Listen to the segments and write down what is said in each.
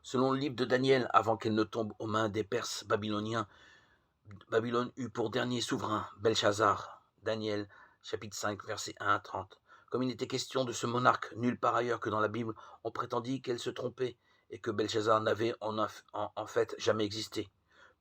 Selon le livre de Daniel, avant qu'elle ne tombe aux mains des Perses babyloniens, Babylone eut pour dernier souverain Belshazzar. Daniel, chapitre 5, versets 1 à 30. Comme il n'était question de ce monarque nulle part ailleurs que dans la Bible, on prétendit qu'elle se trompait et que Belshazzar n'avait en fait jamais existé.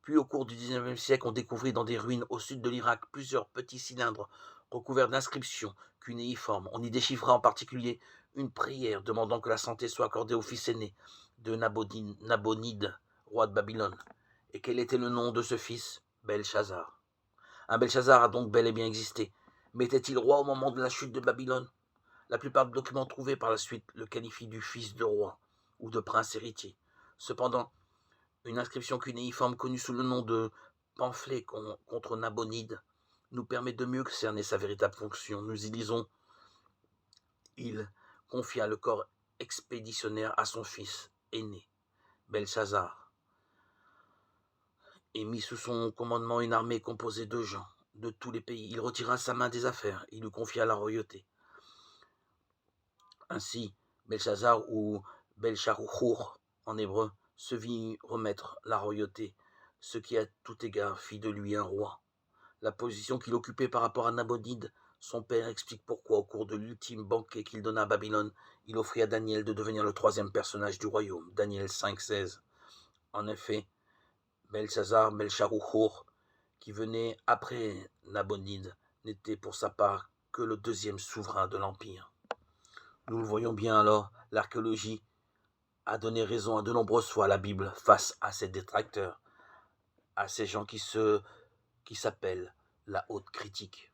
Puis au cours du XIXe siècle, on découvrit dans des ruines au sud de l'Irak plusieurs petits cylindres recouverts d'inscriptions cunéiformes. On y déchiffra en particulier une prière demandant que la santé soit accordée au fils aîné de Nabonide, roi de Babylone. Et quel était le nom de ce fils? Belshazzar. Un Belshazzar a donc bel et bien existé. Mais était-il roi au moment de la chute de Babylone? La plupart des documents trouvés par la suite le qualifient du fils de roi ou de prince héritier. Cependant, une inscription cunéiforme connue sous le nom de pamphlet contre Nabonide nous permet de mieux cerner sa véritable fonction. Nous y lisons: il confia le corps expéditionnaire à son fils aîné, Belshazzar, et mit sous son commandement une armée composée de gens de tous les pays. Il retira sa main des affaires, il lui confia la royauté. Ainsi, Belshazzar ou Belcharouchour en hébreu se vit remettre la royauté, ce qui à tout égard fit de lui un roi. La position qu'il occupait par rapport à Nabonide, son père, explique pourquoi, au cours de l'ultime banquet qu'il donna à Babylone, il offrit à Daniel de devenir le troisième personnage du royaume. Daniel 5,16. En effet, Belshazzar, Belcharouchour, qui venait après Nabonide, n'était pour sa part que le deuxième souverain de l'Empire. Nous le voyons bien alors, l'archéologie a donné raison à de nombreuses fois à la Bible face à ses détracteurs, à ces gens qui s'appellent la haute critique.